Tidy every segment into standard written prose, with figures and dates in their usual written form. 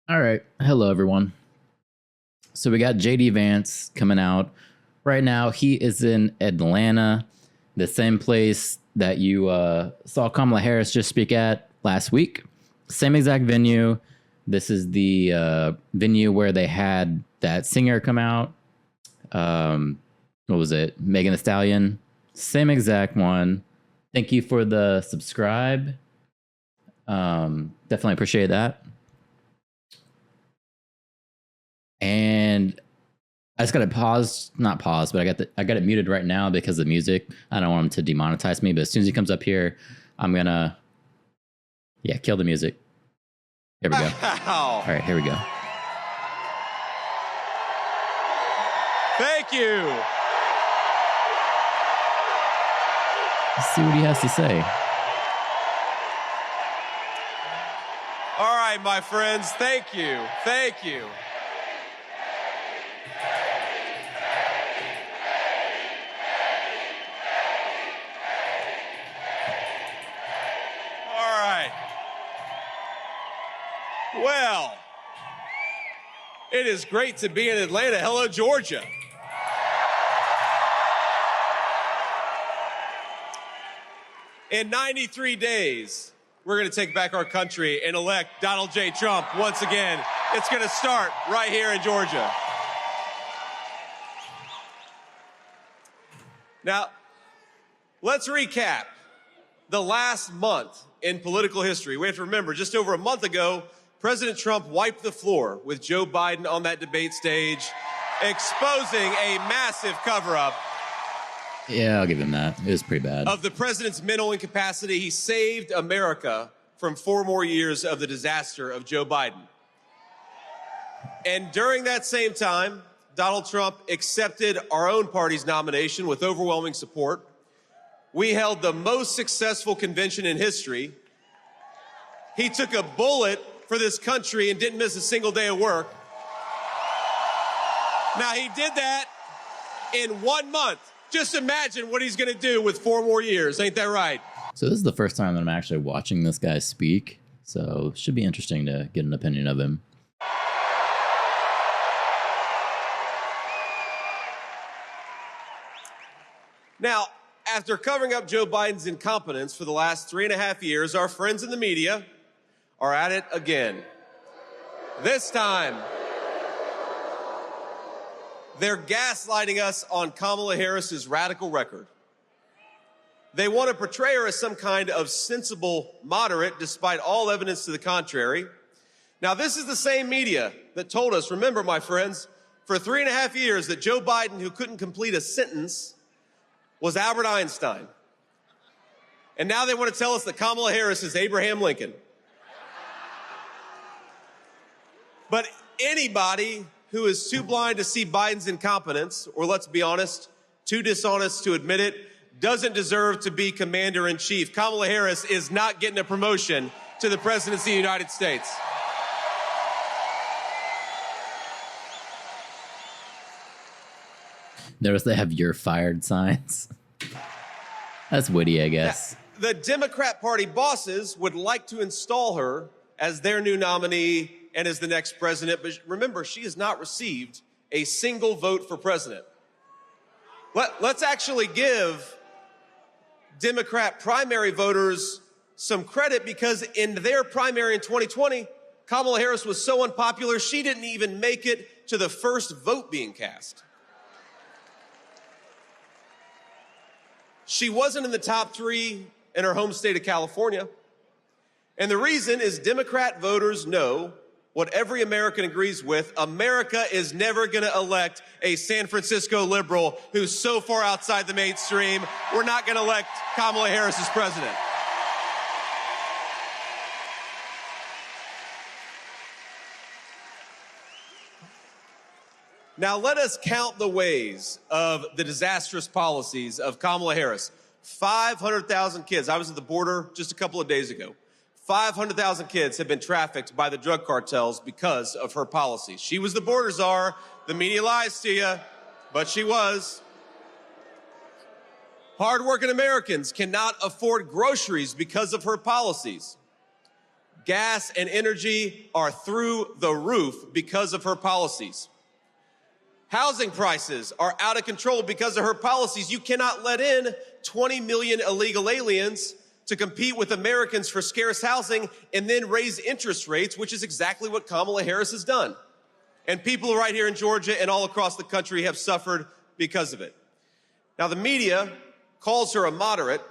All right. Hello, everyone. So we got JD Vance coming out right now. He is in Atlanta, the same place that you saw Kamala Harris just speak at last week. Same exact venue. This is the venue where they had that singer come out. What was it? Megan Thee Stallion. Same exact one. Thank you for the subscribe. Definitely appreciate that. And I just got it not paused, but I got it muted right now because of music. I don't want him to demonetize me, but as soon as he comes up here, I'm gonna kill the music. Here we go. All right, here we go. Thank you. Let's see what he has to say. All right, my friends, thank you. Thank you. All right. Well, it is great to be in Atlanta. Hello, Georgia. In 93 days, we're going to take back our country and elect Donald J. Trump once again. It's going to start right here in Georgia. Now, let's recap the last month in political history. We have to remember, just over a month ago, President Trump wiped the floor with Joe Biden on that debate stage, exposing a massive cover-up. Yeah, I'll give him that. It was pretty bad. Of the president's mental incapacity. He saved America from 4 more years of the disaster of Joe Biden. And during that same time, Donald Trump accepted our own party's nomination with overwhelming support. We held the most successful convention in history. He took a bullet for this country and didn't miss a single day of work. Now, he did that in 1 month. Just imagine what he's going to do with 4 more years. Ain't that right? So this is the first time that I'm actually watching this guy speak. So it should be interesting to get an opinion of him. Now, after covering up Joe Biden's incompetence for the last 3.5 years, our friends in the media are at it again. This time, they're gaslighting us on Kamala Harris's radical record. They want to portray her as some kind of sensible moderate, despite all evidence to the contrary. Now, this is the same media that told us, remember, my friends, for 3.5 years that Joe Biden, who couldn't complete a sentence, was Albert Einstein. And now they want to tell us that Kamala Harris is Abraham Lincoln. But anybody who is too blind to see Biden's incompetence, or let's be honest, too dishonest to admit it, doesn't deserve to be commander-in-chief. Kamala Harris is not getting a promotion to the presidency of the United States. Notice they have "you're fired" signs. That's witty, I guess. Now, the Democrat Party bosses would like to install her as their new nominee and as the next president, but remember, she has not received a single vote for president. Let's actually give Democrat primary voters some credit, because in their primary in 2020, Kamala Harris was so unpopular, she didn't even make it to the first vote being cast. She wasn't in the top 3 in her home state of California. And the reason is Democrat voters know what every American agrees with: America is never going to elect a San Francisco liberal who's so far outside the mainstream. We're not going to elect Kamala Harris as president. Now, let us count the ways of the disastrous policies of Kamala Harris. 500,000 kids. I was at the border just a couple of days ago. 500,000 kids have been trafficked by the drug cartels because of her policies. She was the border czar. The media lies to you, but she was. Hardworking Americans cannot afford groceries because of her policies. gas and energy are through the roof because of her policies. Housing prices are out of control because of her policies. You cannot let in 20 million illegal aliens to compete with Americans for scarce housing and then raise interest rates, which is exactly what Kamala Harris has done. And people right here in Georgia and all across the country have suffered because of it. Now, the media calls her a moderate,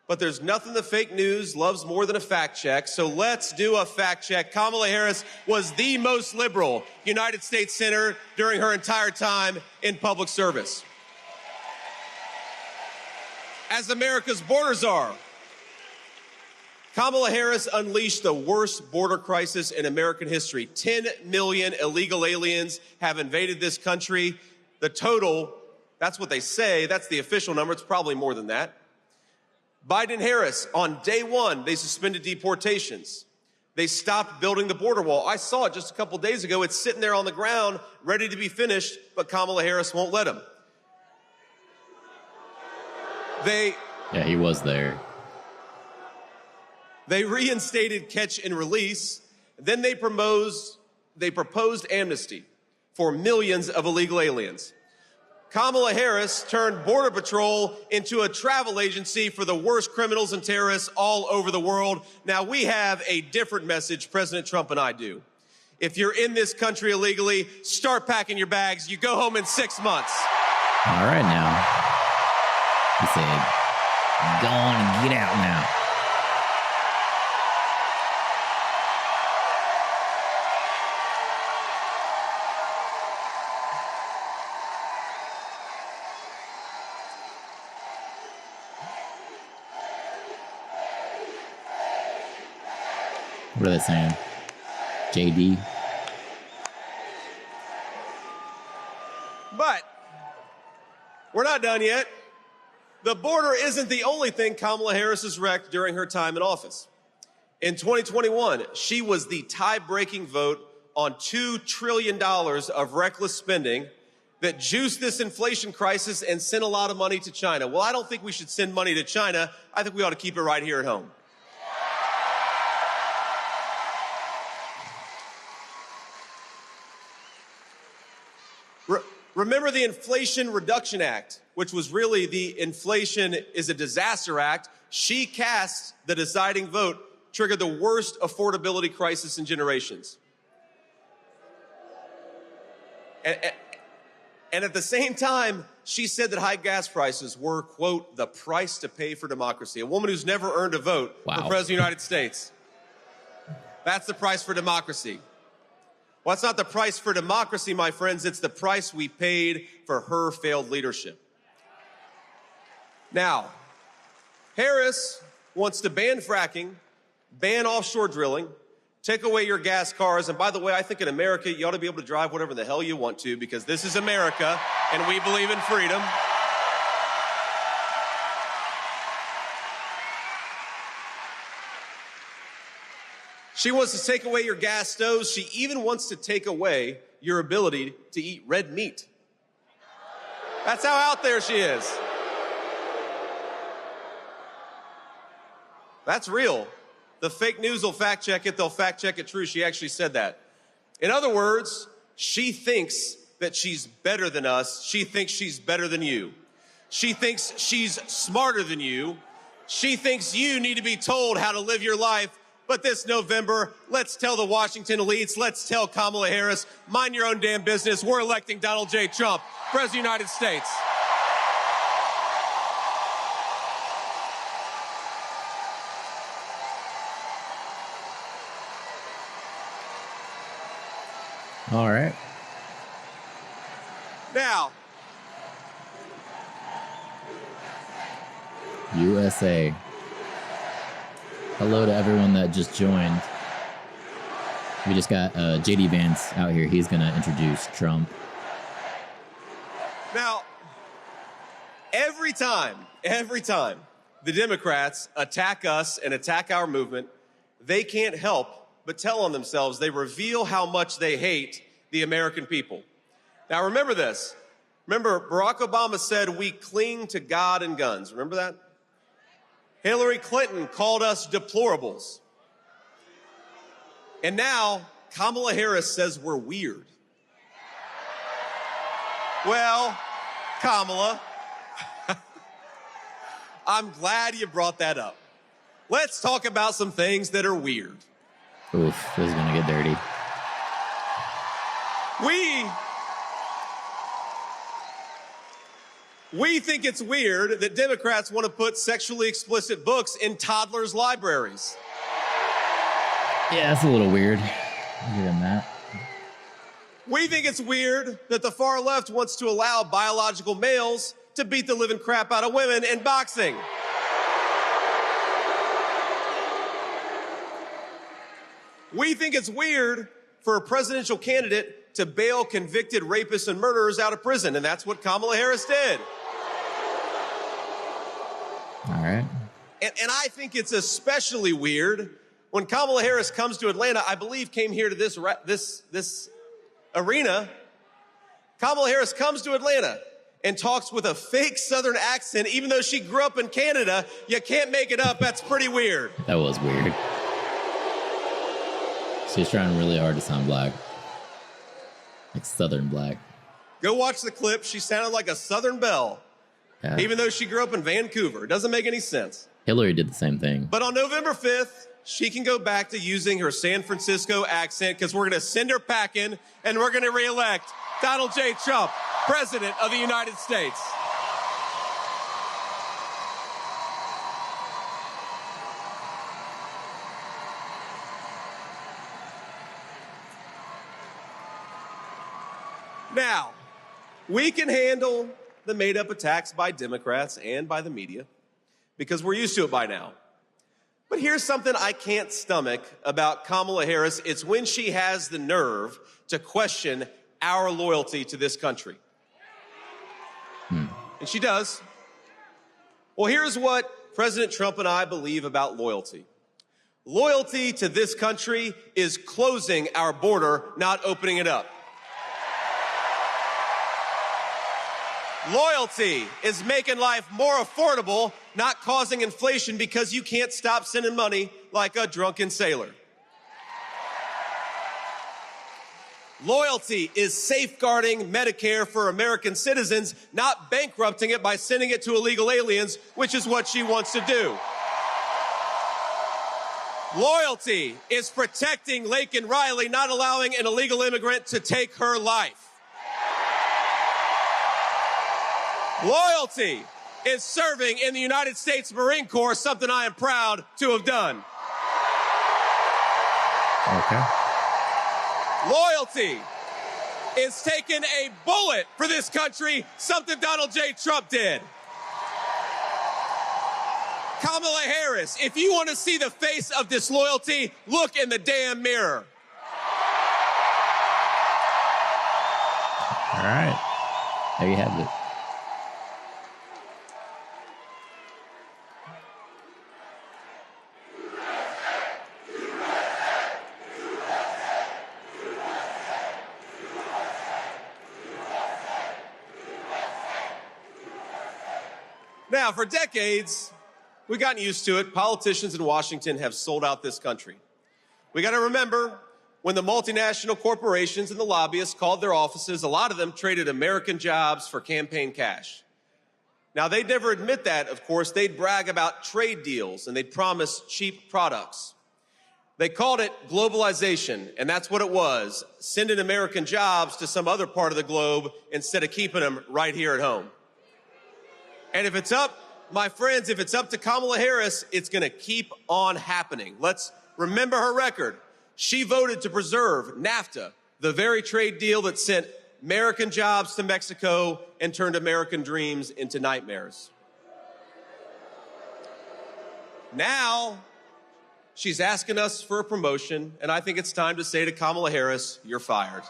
but there's nothing the fake news loves more than a fact check. So let's do a fact check. Kamala Harris was the most liberal United States senator during her entire time in public service. As America's border czar, Kamala Harris unleashed the worst border crisis in American history. 10 million illegal aliens have invaded this country. The total, that's what they say, that's the official number, it's probably more than that. Biden and Harris, on day one, they suspended deportations. They stopped building the border wall. I saw it just a couple days ago. It's sitting there on the ground, ready to be finished, but Kamala Harris won't let them. Yeah, he was there. They reinstated catch and release. Then they proposed amnesty for millions of illegal aliens. Kamala Harris turned Border Patrol into a travel agency for the worst criminals and terrorists all over the world. Now, we have a different message, President Trump and I do. If you're in this country illegally, start packing your bags. You go home in 6 months. All right, now. He said, go on and get out now. What are they saying? JD? But we're not done yet. The border isn't the only thing Kamala Harris has wrecked during her time in office. In 2021, she was the tie-breaking vote on $2 trillion of reckless spending that juiced this inflation crisis and sent a lot of money to China. Well, I don't think we should send money to China. I think we ought to keep it right here at home. Remember the Inflation Reduction Act, which was really the Inflation is a Disaster Act. She cast the deciding vote, triggered the worst affordability crisis in generations. And at the same time, she said that high gas prices were, quote, the price to pay for democracy. A woman who's never earned a vote for President of the United States. That's the price for democracy. Well, it's not the price for democracy, my friends. It's the price we paid for her failed leadership. Now, Harris wants to ban fracking, ban offshore drilling, take away your gas cars. And by the way, I think in America, you ought to be able to drive whatever the hell you want to because this is America and we believe in freedom. She wants to take away your gas stoves. She even wants to take away your ability to eat red meat. That's how out there she is. That's real. The fake news will fact check it. They'll fact check it true. She actually said that. In other words, she thinks that she's better than us. She thinks she's better than you. She thinks she's smarter than you. She thinks you need to be told how to live your life. But this November, let's tell the Washington elites, let's tell Kamala Harris, mind your own damn business. We're electing Donald J. Trump, President of the United States. All right. Now, USA. Hello to everyone that just joined. We just got JD Vance out here. He's going to introduce Trump. Now, every time the Democrats attack us and attack our movement, they can't help but tell on themselves. They reveal how much they hate the American people. Now, remember this. Remember, Barack Obama said we cling to God and guns. Remember that? Hillary Clinton called us deplorables. And now Kamala Harris says we're weird. Well, Kamala, I'm glad you brought that up. Let's talk about some things that are weird. Oof, this is gonna get dirty. We think it's weird that Democrats want to put sexually explicit books in toddlers' libraries. Yeah, that's a little weird. I'll give him that. We think it's weird that the far left wants to allow biological males to beat the living crap out of women in boxing. We think it's weird for a presidential candidate to bail convicted rapists and murderers out of prison, and that's what Kamala Harris did. All right. And I think it's especially weird when Kamala Harris comes to Atlanta, I believe came here to this arena. Kamala Harris comes to Atlanta and talks with a fake Southern accent, even though she grew up in Canada. You can't make it up. That's pretty weird. That was weird. She's trying really hard to sound black. Like Southern black. Go watch the clip. She sounded like a Southern belle, even though she grew up in Vancouver. It doesn't make any sense. Hillary did the same thing. But on November 5th, she can go back to using her San Francisco accent because we're going to send her packing and we're going to reelect Donald J. Trump, President of the United States. Now, we can handle the made-up attacks by Democrats and by the media because we're used to it by now. But here's something I can't stomach about Kamala Harris. It's when she has the nerve to question our loyalty to this country. And she does. Well, here's what President Trump and I believe about loyalty. Loyalty to this country is closing our border, not opening it up. Loyalty is making life more affordable, not causing inflation because you can't stop sending money like a drunken sailor. Loyalty is safeguarding Medicare for American citizens, not bankrupting it by sending it to illegal aliens, which is what she wants to do. Loyalty is protecting Laken Riley, not allowing an illegal immigrant to take her life. Loyalty is serving in the United States Marine Corps, something I am proud to have done. Okay. Loyalty is taking a bullet for this country, something Donald J. Trump did. Kamala Harris, if you want to see the face of disloyalty, look in the damn mirror. All right. There you have it. Now, for decades, we've gotten used to it. Politicians in Washington have sold out this country. We got to remember when the multinational corporations and the lobbyists called their offices, a lot of them traded American jobs for campaign cash. Now, they'd never admit that, of course. They'd brag about trade deals and they'd promise cheap products. They called it globalization, and that's what it was, sending American jobs to some other part of the globe instead of keeping them right here at home. And if it's up, my friends, if it's up to Kamala Harris, it's going to keep on happening. Let's remember her record. She voted to preserve NAFTA, the very trade deal that sent American jobs to Mexico and turned American dreams into nightmares. Now, she's asking us for a promotion, and I think it's time to say to Kamala Harris, you're fired.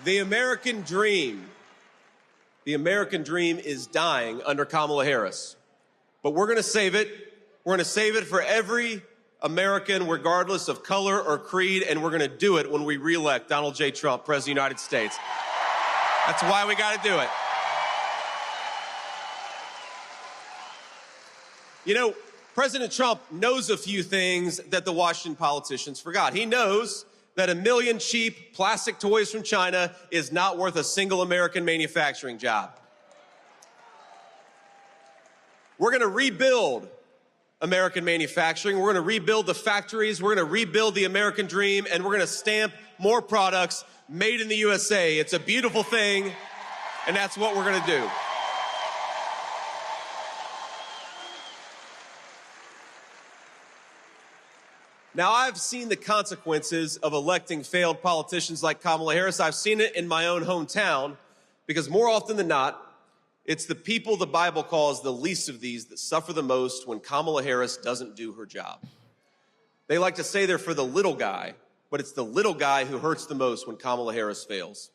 The American dream is dying under Kamala Harris. But we're going to save it. We're going to save it for every American, regardless of color or creed, and we're going to do it when we reelect Donald J. Trump, President of the United States. That's why we got to do it. You know, President Trump knows a few things that the Washington politicians forgot. He knows that 1 million cheap plastic toys from China is not worth a single American manufacturing job. We're going to rebuild American manufacturing. We're going to rebuild the factories. We're going to rebuild the American dream, and we're going to stamp more products made in the USA. It's a beautiful thing, and that's what we're going to do. Now, I've seen the consequences of electing failed politicians like Kamala Harris. I've seen it in my own hometown, because more often than not, it's the people the Bible calls the least of these that suffer the most when Kamala Harris doesn't do her job. They like to say they're for the little guy, but it's the little guy who hurts the most when Kamala Harris fails.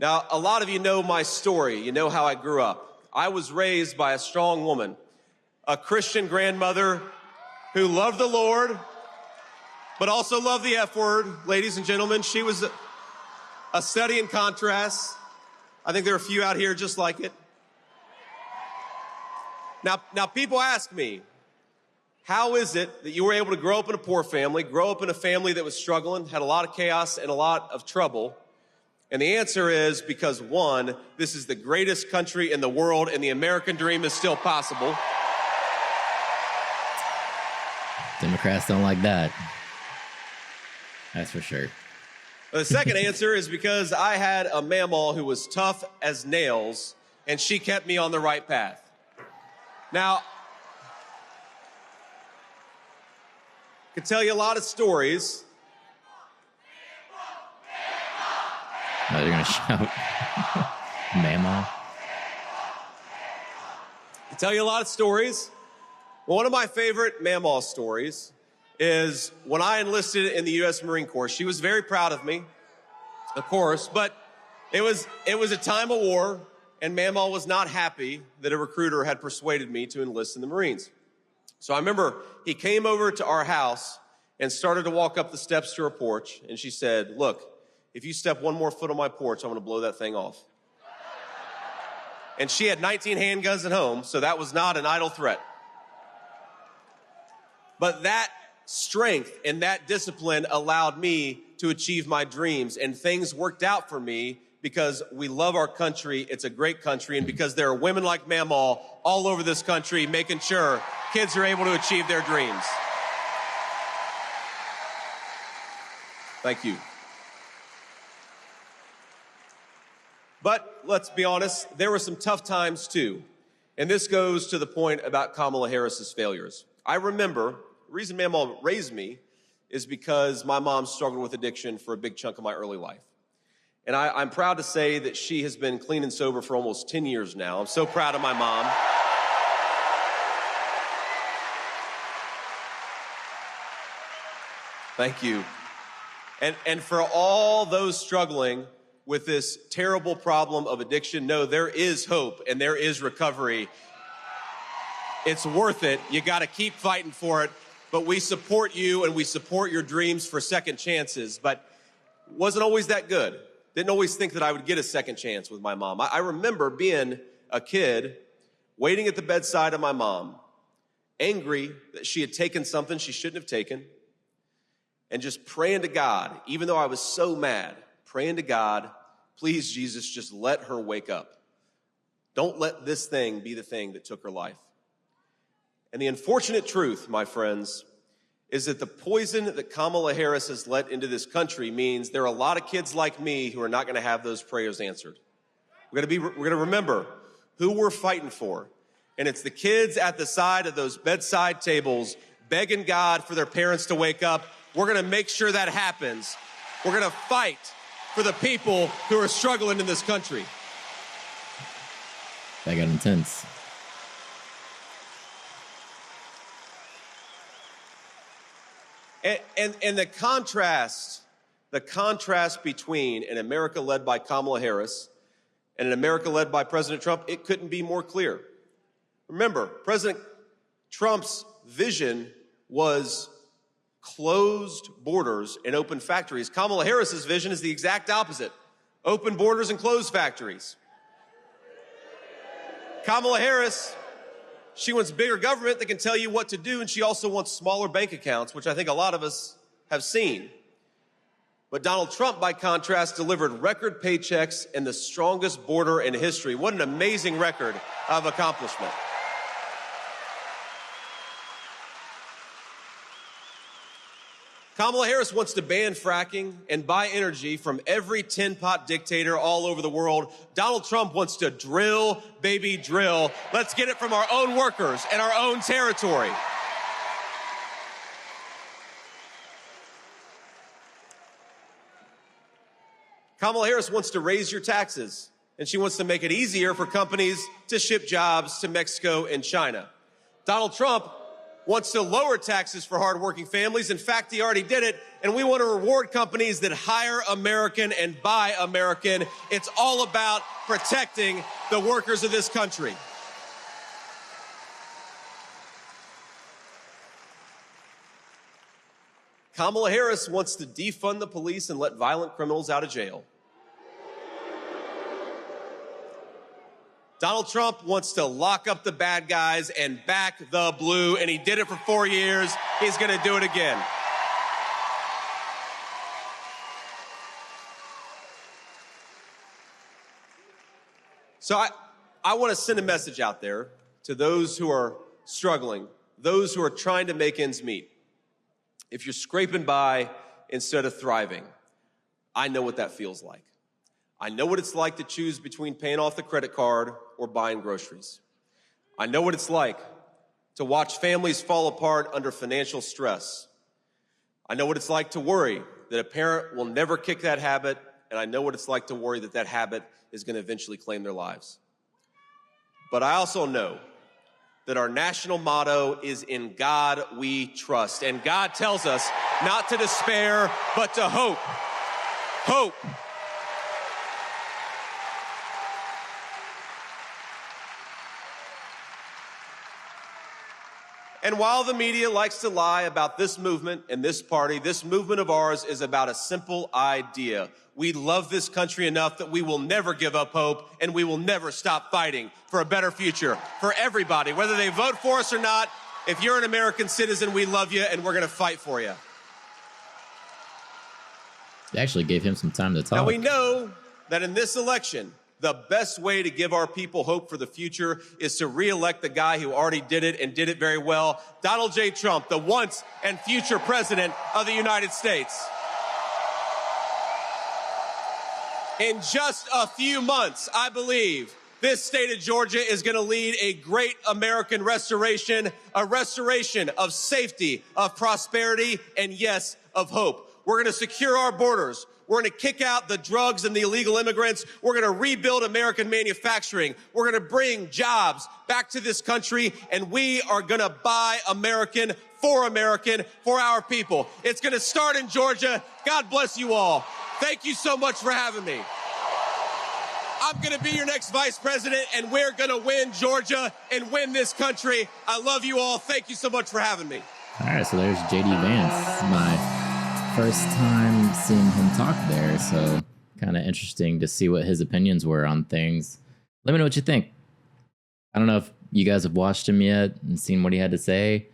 Now, a lot of you know my story. You know how I grew up. I was raised by a strong woman, a Christian grandmother who loved the Lord, but also loved the F word. Ladies and gentlemen, she was a study in contrast. I think there are a few out here just like it. Now people ask me, how is it that you were able to grow up in a poor family, grow up in a family that was struggling, had a lot of chaos and a lot of trouble? And the answer is because, one, this is the greatest country in the world and the American dream is still possible. Democrats don't like that. That's for sure. The second answer is because I had a mamaw who was tough as nails, and she kept me on the right path. Now, I could tell you a lot of stories. Oh, they're going to shout. Mamaw. I could tell you a lot of stories. One of my favorite mamaw stories is when I enlisted in the U.S. Marine Corps. She was very proud of me, of course, but it was a time of war, and mamaw was not happy that a recruiter had persuaded me to enlist in the Marines. So I remember he came over to our house and started to walk up the steps to her porch, and she said, "Look, if you step one more foot on my porch, I'm going to blow that thing off." And she had 19 handguns at home, so that was not an idle threat. But that strength and that discipline allowed me to achieve my dreams, and things worked out for me because we love our country. It's a great country, and because there are women like Mamaw all over this country making sure kids are able to achieve their dreams. Thank you. But let's be honest, there were some tough times too. And this goes to the point about Kamala Harris's failures. I remember, the reason Mamaw raised me is because my mom struggled with addiction for a big chunk of my early life. And I'm proud to say that she has been clean and sober for almost 10 years now. I'm so proud of my mom. Thank you. And for all those struggling with this terrible problem of addiction, no, there is hope and there is recovery. It's worth it. You got to keep fighting for it. But we support you and we support your dreams for second chances. But it wasn't always that good. Didn't always think that I would get a second chance with my mom. I remember being a kid, waiting at the bedside of my mom, angry that she had taken something she shouldn't have taken, and just praying to God, even though I was so mad, praying to God, please, Jesus, just let her wake up. Don't let this thing be the thing that took her life. And the unfortunate truth, my friends, is that the poison that Kamala Harris has let into this country means there are a lot of kids like me who are not going to have those prayers answered. We're going to remember who we're fighting for. And it's the kids at the side of those bedside tables begging God for their parents to wake up. We're going to make sure that happens. We're going to fight for the people who are struggling in this country. That got intense. And the contrast between an America led by Kamala Harris and an America led by President Trump, it couldn't be more clear. Remember, President Trump's vision was closed borders and open factories. Kamala Harris's vision is the exact opposite. Open borders and close factories. Kamala Harris, she wants bigger government that can tell you what to do, and she also wants smaller bank accounts, which I think a lot of us have seen. But Donald Trump, by contrast, delivered record paychecks and the strongest border in history. What an amazing record of accomplishment. Kamala Harris wants to ban fracking and buy energy from every tin-pot dictator all over the world. Donald Trump wants to drill, baby, drill. Let's get it from our own workers and our own territory. Kamala Harris wants to raise your taxes, and she wants to make it easier for companies to ship jobs to Mexico and China. Donald Trump wants to lower taxes for hardworking families. In fact, he already did it, and we want to reward companies that hire American and buy American. It's all about protecting the workers of this country. Kamala Harris wants to defund the police and let violent criminals out of jail. Donald Trump wants to lock up the bad guys and back the blue, and he did it for 4 years. He's going to do it again. So I want to send a message out there to those who are struggling, those who are trying to make ends meet. If you're scraping by instead of thriving, I know what that feels like. I know what it's like to choose between paying off the credit card or buying groceries. I know what it's like to watch families fall apart under financial stress. I know what it's like to worry that a parent will never kick that habit, and I know what it's like to worry that that habit is going to eventually claim their lives. But I also know that our national motto is "In God We Trust," and God tells us not to despair, but to hope. Hope. And while the media likes to lie about this movement and this party, this movement of ours is about a simple idea. We love this country enough that we will never give up hope, and we will never stop fighting for a better future for everybody, whether they vote for us or not. If you're an American citizen, we love you, and we're going to fight for you. They actually gave him some time to talk. Now, we know that in this election, the best way to give our people hope for the future is to re-elect the guy who already did it and did it very well, Donald J. Trump, the once and future president of the United States. In just a few months, I believe this state of Georgia is going to lead a great American restoration, a restoration of safety, of prosperity, and yes, of hope. We're going to secure our borders. We're going to kick out the drugs and the illegal immigrants. We're going to rebuild American manufacturing. We're going to bring jobs back to this country, and we are going to buy American, for our people. It's going to start in Georgia. God bless you all. Thank you so much for having me. I'm going to be your next vice president, and we're going to win Georgia and win this country. I love you all. Thank you so much for having me. All right, so there's JD Vance, my first time seeing him talk there, so kind of interesting to see what his opinions were on things. Let me know what you think. I don't know if you guys have watched him yet and seen what he had to say.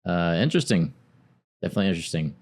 Interesting. Definitely interesting.